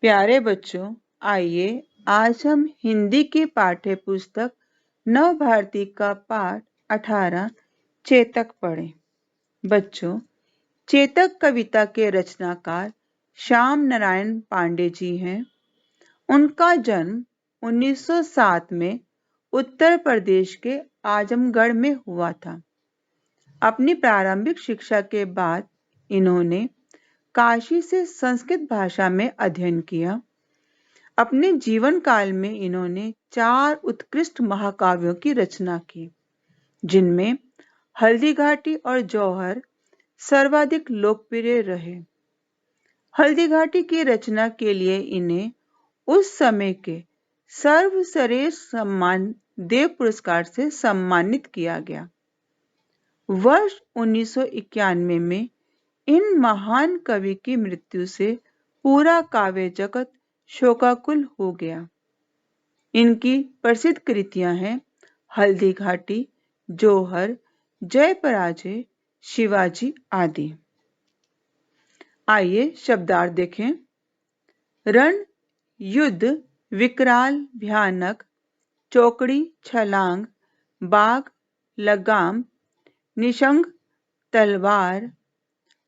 प्यारे बच्चों, आइए आज हम हिंदी की पाठ्य पुस्तक नव भारती का पाठ 18 चेतक पढ़ें। बच्चों, चेतक कविता के रचनाकार श्याम नारायण पांडे जी हैं। उनका जन्म 1907 में उत्तर प्रदेश के आजमगढ़ में हुआ था। अपनी प्रारंभिक शिक्षा के बाद इन्होंने काशी से संस्कृत भाषा में अध्ययन किया। अपने जीवन काल में इन्होंने 4 उत्कृष्ट महाकाव्यों की रचना की, जिनमें हल्दीघाटी और जौहर सर्वाधिक लोकप्रिय रहे। हल्दीघाटी की रचना के लिए इन्हें उस समय के सर्वश्रेष्ठ सम्मान देव पुरस्कार से सम्मानित किया गया। वर्ष 1991 में इन महान कवि की मृत्यु से पूरा काव्य जगत शोकाकुल हो गया। इनकी प्रसिद्ध कृतियां हैं हल्दीघाटी, जौहर, जय पराजय, शिवाजी आदि। आइए शब्दार्थ देखें। रण, युद्ध, विकराल, भयानक, चौकड़ी, छलांग, बाघ, लगाम, निशंग, तलवार,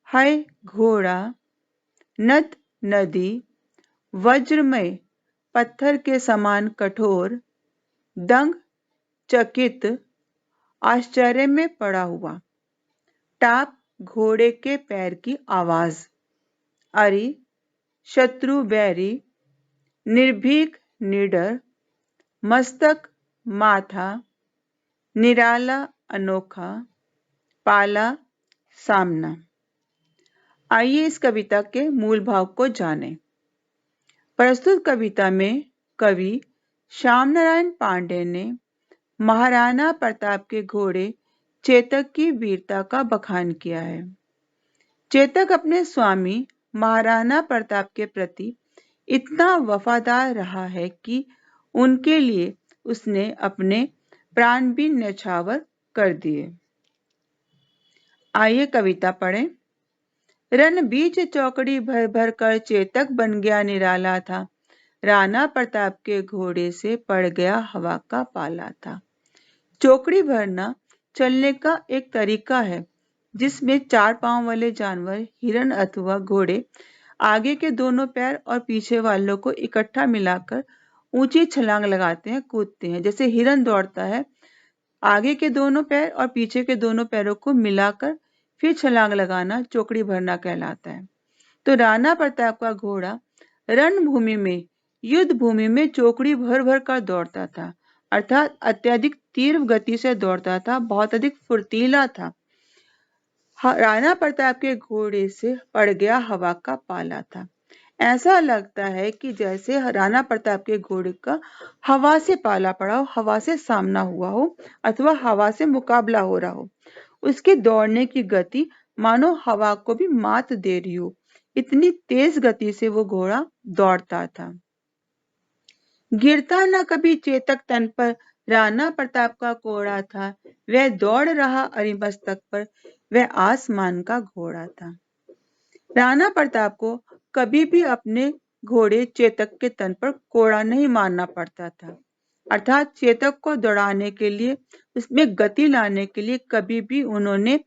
है घोड़ा, नद, नदी, वज्रमय, पत्थर के समान कठोर, दंग, चकित, आश्चर्य में पड़ा हुआ, टाप, घोड़े के पैर की आवाज, अरि, शत्रु बैरी, निर्भीक, निडर, मस्तक, माथा, निराला, अनोखा, पाला, सामना। आइए इस कविता के मूल भाव को जानें। प्रस्तुत कविता में कवि श्याम नारायण पांडे ने महाराणा प्रताप के घोड़े चेतक की वीरता का बखान किया है। चेतक अपने स्वामी महाराणा प्रताप के प्रति इतना वफादार रहा है कि उनके लिए उसने अपने प्राण भी न्यौछावर कर दिए। आइए कविता पढ़ें। रण बीच चौकड़ी भर भर कर चेतक बन गया निराला था। राणा प्रताप के घोड़े से पड़ गया हवा का पाला था। चौकड़ी भरना चलने का एक तरीका है जिसमें 4 पांव वाले जानवर हिरण अथवा घोड़े आगे के दोनों पैर और पीछे वालों को इकट्ठा मिलाकर ऊंची छलांग लगाते हैं, कूदते हैं। जैसे हिरण दौड़ता है, आगे के दोनों पैर और पीछे के दोनों पैरों को मिलाकर फिर छलांग लगाना चौकड़ी भरना कहलाता है। तो राणा प्रताप का घोड़ा रणभूमि में, युद्ध भूमि में चौकड़ी भर भर कर दौड़ता था, अर्थात अत्यधिक तीव्र गति से दौड़ता था, बहुत अधिक फुर्तीला था। राणा प्रताप के घोड़े से पड़ गया हवा का पाला था। ऐसा लगता है कि जैसे राणा प्रताप के घोड़े का हवा से पाला पड़ा हो, हवा से सामना हुआ हो अथवा हवा से मुकाबला हो रहा हो। उसके दौड़ने की गति मानो हवा को भी मात दे रही हो, इतनी तेज गति से वो घोड़ा दौड़ता था। गिरता न कभी चेतक तन पर राणा प्रताप का घोड़ा था, वह दौड़ रहा अरिमस्तक पर, वह आसमान का घोड़ा था। राणा प्रताप को कभी भी अपने घोड़े चेतक के तन पर कोड़ा नहीं मारना पड़ता था, अर्थात चेतक को दौड़ाने के लिए, उसमें गति लाने के लिए कभी भी उन्होंने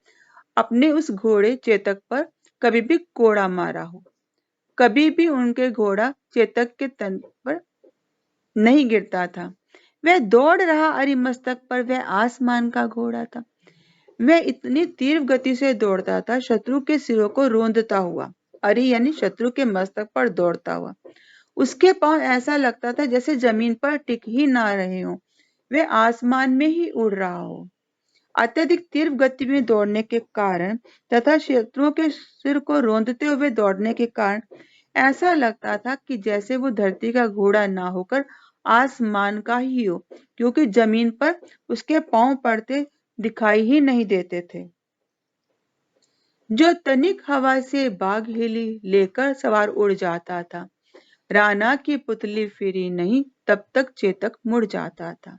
अपने उस घोड़े चेतक पर कभी भी कोड़ा मारा हो। कभी भी उनके घोड़ा चेतक के तन पर नहीं गिरता था। वह दौड़ रहा अरिमस्तक पर, वह आसमान का घोड़ा था। वह इतनी तीव्र गति से दौड़ता था, शत्रु के सिरों को रोंदता हुआ, अरि यानी शत्रु के मस्तक पर दौड़ता हुआ। उसके पांव ऐसा लगता था जैसे जमीन पर टिक ही ना रहे हो, वह आसमान में ही उड़ रहा हो। अत्यधिक तीव्र गति में दौड़ने के कारण तथा शत्रुओं के सिर को रोंदते हुए दौड़ने के कारण ऐसा लगता था कि जैसे वो धरती का घोड़ा ना होकर आसमान का ही हो, क्योंकि जमीन पर उसके पांव पड़ते दिखाई ही नहीं देते थे। जो तनिक हवा से बाघ हिली लेकर सवार उड़ जाता था, राणा की पुतली फिरी नहीं तब तक चेतक मुड़ जाता था।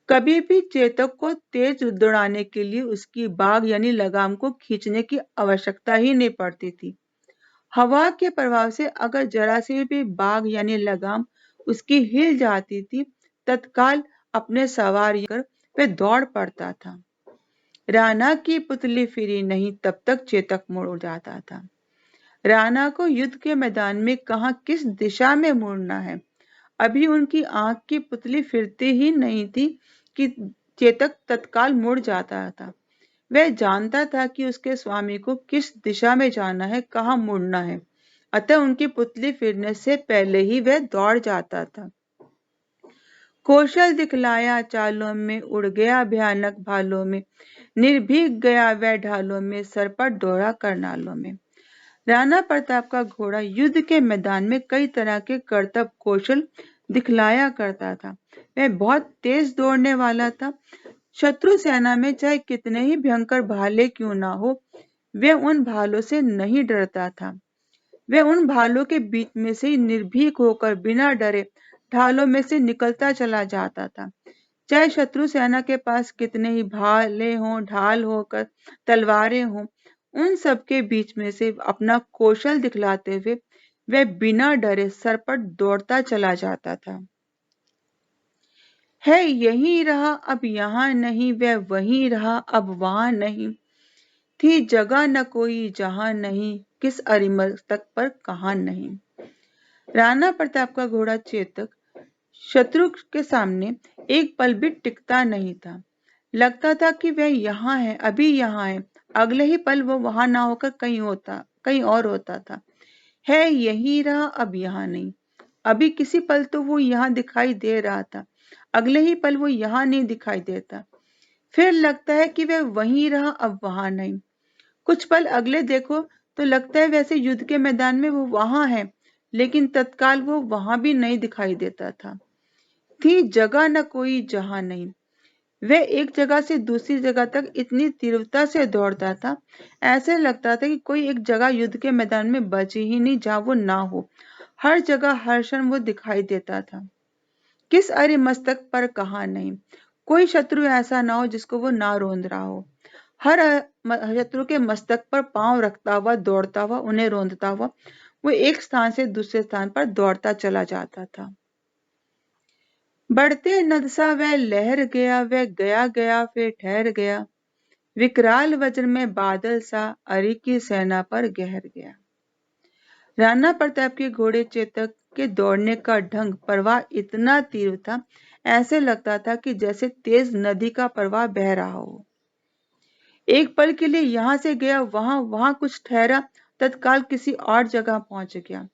कभी भी चेतक को तेज दौड़ाने के लिए उसकी बाघ यानी लगाम को खींचने की आवश्यकता ही नहीं पड़ती थी। हवा के प्रभाव से अगर जरा सी भी बाग यानी लगाम उसकी हिल जाती थी, तत्काल अपने सवार कर वह दौड़ पड़ता था। राणा की पुतली फिरी नहीं तब तक चेतक मुड़ जाता था। राणा को युद्ध के मैदान में कहां किस दिशा में मुड़ना है, अभी उनकी आंख की पुतली फिरती ही नहीं थी कि चेतक तत्काल मुड़ जाता था। वह जानता था कि उसके स्वामी को किस दिशा में जाना है, कहां मुड़ना है, अतः उनकी पुतली फिरने से पहले ही वह दौड़ जाता था। कौशल दिखलाया चालों में, उड़ गया भयानक भालों में, निर्भीक गया वह ढालों में, सरपट दौड़ा करनालों में। राणा प्रताप का घोड़ा युद्ध के मैदान में कई तरह के करतब कौशल दिखलाया करता था। वह बहुत तेज दौड़ने वाला था। शत्रु सेना में चाहे कितने ही भयंकर भाले क्यों ना हो, वह उन भालों से नहीं डरता था। वह उन भालों के बीच में से निर्भीक होकर बिना डरे ढालों में से निकलता चला जाता था। चाहे शत्रु सेना के पास कितने ही भाले हों, ढाल होकर तलवारें हों, उन सब के बीच में से अपना कौशल दिखलाते हुए वह बिना डरे सरपट दौड़ता चला जाता था। है यहीं रहा अब यहाँ नहीं, वह वहीं रहा अब वहां नहीं, थी जगह न कोई जहां नहीं, किस अरिमस्तक पर कहां नहीं। राणा प्रताप का घोड़ा चेतक शत्रु के सामने एक पल भी टिकता नहीं था। लगता था कि वह यहाँ है, अभी यहाँ है, अगले ही पल वो वहां ना होकर कहीं और होता था। है यहीं रहा अब यहाँ नहीं, अभी किसी पल तो वो यहाँ दिखाई दे रहा था, अगले ही पल वो यहाँ नहीं दिखाई देता। फिर लगता है कि वह वहीं रहा अब वहां नहीं, कुछ पल अगले देखो तो लगता है वैसे युद्ध के मैदान में वो वहां है, लेकिन तत्काल वो वहां भी नहीं दिखाई देता था। थी जगह न कोई जहां नहीं, वह एक जगह से दूसरी जगह तक इतनी तीव्रता से दौड़ता था, ऐसे लगता था कि कोई एक जगह युद्ध के मैदान में बची ही नहीं जहां वो ना हो। हर जगह हर क्षण वो दिखाई देता था। किस अरे मस्तक पर कहां नहीं, कोई शत्रु ऐसा ना हो जिसको वो ना रौंद रहा हो। हर शत्रु के मस्तक पर पांव रखता हुआ, दौड़ता हुआ, उन्हें रौंदता हुआ वो एक स्थान से दूसरे स्थान पर दौड़ता चला जाता था। बढ़ते नद सा वह लहर गया, वह गया गया फिर ठहर गया, विकराल वज्र में बादल सा अरि की सेना पर गहर गया। राणा प्रताप के घोड़े चेतक के दौड़ने का ढंग प्रवाह इतना तीव्र था, ऐसे लगता था कि जैसे तेज नदी का प्रवाह बह रहा हो। एक पल के लिए यहां से गया वहां, वहां कुछ ठहरा, तत्काल किसी और जगह पहुंच गया।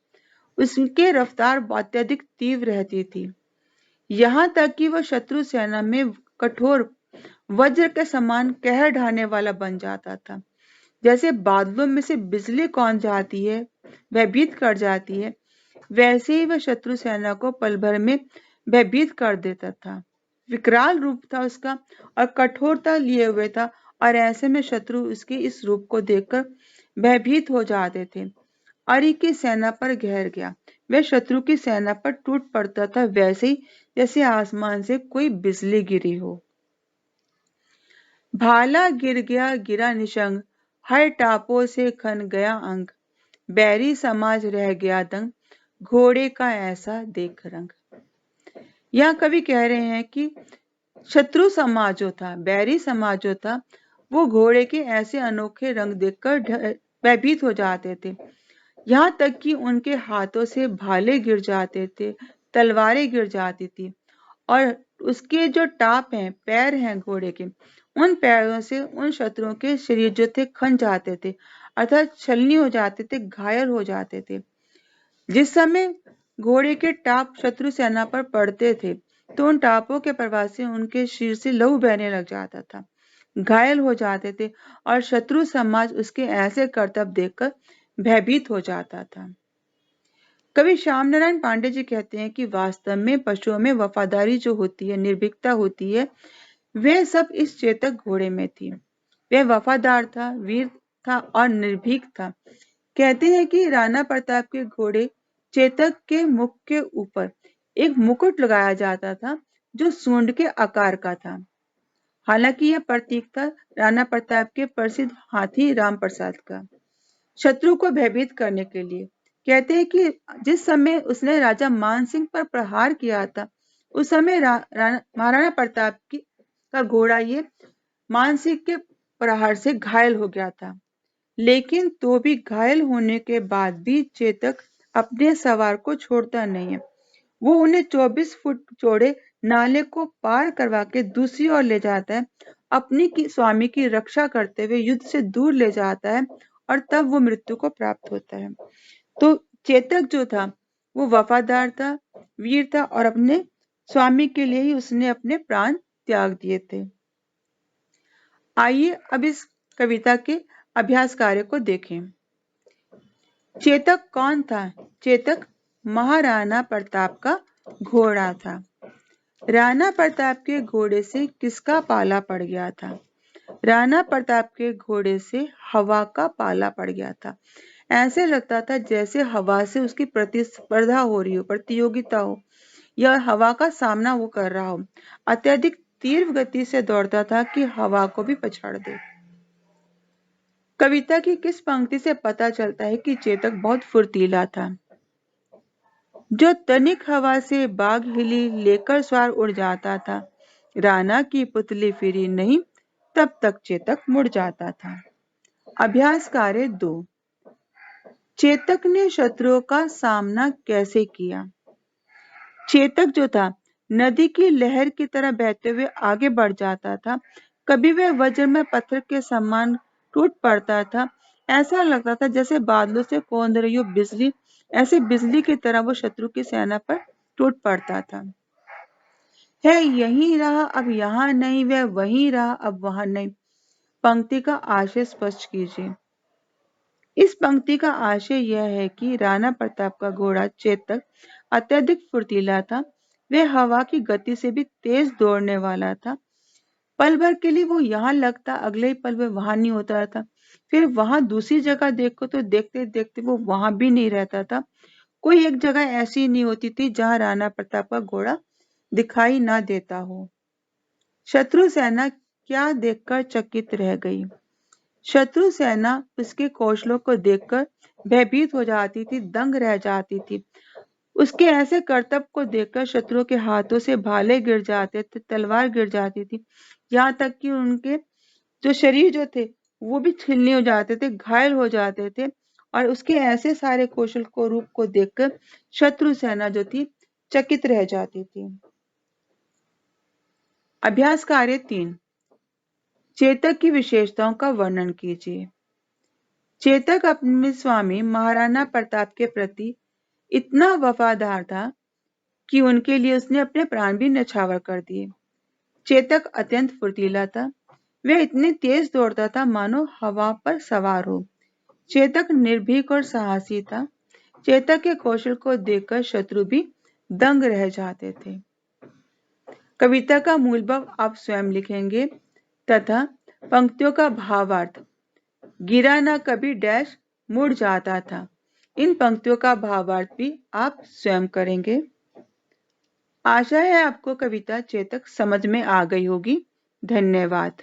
उसकी रफ्तार अत्यधिक तीव्र रहती थी, यहाँ तक कि वह शत्रु सेना में कठोर वज्र के समान कहर ढाने वाला बन जाता था। जैसे बादलों में से बिजली कौंध जाती है, भयभीत कर जाती है, वैसे ही वह शत्रु सेना को पल भर में भयभीत कर देता था। विकराल रूप था उसका और कठोरता लिए हुए था, और ऐसे में शत्रु उसके इस रूप को देखकर भयभीत हो जाते थे। अरि की सेना पर घेर गया, वह शत्रु की सेना पर टूट पड़ता था, वैसे ही जैसे आसमान से कोई बिजली गिरी हो। भाला गिर गया गिरा निशंग, हर टापों से खन गया अंग, बैरी समाज रह गया दंग, घोड़े का ऐसा देख रंग। यहाँ कवि कह रहे हैं कि शत्रु समाज जो था, बैरी समाज जो था, वो घोड़े के ऐसे अनोखे रंग देखकर भयभीत हो जाते थे। यहाँ तक कि उनके हाथों से भाले गिर जाते थे, तलवारें गिर जाती थी, और उसके जो टाप हैं, पैर हैं घोड़े के, उन पैरों से उन शत्रुओं के शरीर जो थे खन जाते थे, अर्थात छलनी हो जाते थे, घायल हो जाते थे। जिस समय घोड़े के टाप शत्रु सेना पर पड़ते थे, तो उन टापों के प्रभाव से उनके शरीर से लहू बहने लग जाता था, घायल हो जाते थे, और शत्रु समाज उसके ऐसे करतब देखकर भयभीत हो जाता था। कवि श्याम नारायण पांडे जी कहते हैं कि वास्तव में पशुओं में वफादारी जो होती है, निर्भीकता होती है, वह सब इस चेतक घोड़े में थी। वह वफादार था, वीर था और निर्भीक था। कहते हैं कि राणा प्रताप के घोड़े चेतक के मुख के ऊपर एक मुकुट लगाया जाता था जो सूंड के आकार का था। हालांकि यह प्रतीक था राणा प्रताप के प्रसिद्ध हाथी राम प्रसाद का। शत्रु को भयभीत करने के लिए। कहते हैं कि जिस समय उसने राजा मान सिंह पर प्रहार किया था, उस समय महाराणा प्रताप का घोड़ा ये मान सिंह के प्रहार से घायल हो गया था। लेकिन तो भी घायल होने के बाद भी चेतक अपने सवार को छोड़ता नहीं है। वो उन्हें 24 फुट चौड़े नाले को पार करवा के दूसरी ओर ले जाता है, अपनी स्वामी की रक्षा करते हुए युद्ध से दूर ले जाता है, और तब वो मृत्यु को प्राप्त होता है। तो चेतक जो था वो वफादार था, वीर था, और अपने स्वामी के लिए ही उसने अपने प्राण त्याग दिए थे। आइए अब इस कविता के अभ्यास कार्य को देखें। चेतक कौन था? चेतक महाराणा प्रताप का घोड़ा था। राणा प्रताप के घोड़े से किसका पाला पड़ गया था? राणा प्रताप के घोड़े से हवा का पाला पड़ गया था। ऐसे लगता था जैसे हवा से उसकी प्रतिस्पर्धा हो रही हो, प्रतियोगिता हो, या हवा का सामना वो कर रहा हो। अत्यधिक तीव्र गति से दौड़ता था कि हवा को भी पछाड़ दे। कविता की किस पंक्ति से पता चलता है कि चेतक बहुत फुर्तीला था? जो तनिक हवा से बाग हिली लेकर सवार उड़ जाता था, राणा की पुतली फिरी नहीं, तब तक चेतक मुड़ जाता था। अभ्यास कार्य 2। चेतक ने शत्रुओं का सामना कैसे किया? चेतक जो था नदी की लहर की तरह बहते हुए आगे बढ़ जाता था। कभी वह वज्र में पत्थर के समान टूट पड़ता था। ऐसा लगता था जैसे बादलों से कौंध रही हो बिजली, ऐसे बिजली की तरह वो शत्रु की सेना पर टूट पड़ता था। है यहीं रहा अब यहाँ नहीं, वह वहीं रहा अब वहां नहीं। पंक्ति का आशय स्पष्ट कीजिए। इस पंक्ति का आशय यह है कि राणा प्रताप का घोड़ा चेतक अत्यधिक फुर्तीला था। वह हवा की गति से भी तेज दौड़ने वाला था। पल भर के लिए वो यहाँ लगता, अगले ही पल वह वहां नहीं होता था। फिर वहां दूसरी जगह देखो तो देखते देखते वो वहां भी नहीं रहता था। कोई एक जगह ऐसी नहीं होती थी जहां राणा प्रताप का घोड़ा दिखाई ना देता हो। शत्रु सेना क्या देखकर चकित रह गई? शत्रु सेना उसके कौशलों को देखकर भयभीत हो जाती थी, दंग रह जाती थी। उसके ऐसे करतब को देखकर शत्रुओं के हाथों से भाले गिर जाते थे, तलवार गिर जाती थी, यहाँ तक कि उनके जो शरीर जो थे वो भी छिलने हो जाते थे, घायल हो जाते थे। और उसके ऐसे सारे कौशल को रूप को देखकर शत्रु सेना जो थी चकित रह जाती थी। अभ्यास कार्य 3। चेतक की विशेषताओं का वर्णन कीजिए। चेतक अपने स्वामी महाराणा प्रताप के प्रति इतना वफादार था कि उनके लिए उसने अपने प्राण भी न्यौछावर कर दिए। चेतक अत्यंत फुर्तीला था। वह इतने तेज दौड़ता था मानो हवा पर सवार हो। चेतक निर्भीक और साहसी था। चेतक के कौशल को देखकर शत्रु भी दंग रह जाते थे। कविता का मूल भाव आप स्वयं लिखेंगे तथा पंक्तियों का भावार्थ। गिरा ना कभी डैश मुड़ जाता था। इन पंक्तियों का भावार्थ भी आप स्वयं करेंगे। आशा है आपको कविता चेतक समझ में आ गई होगी। धन्यवाद।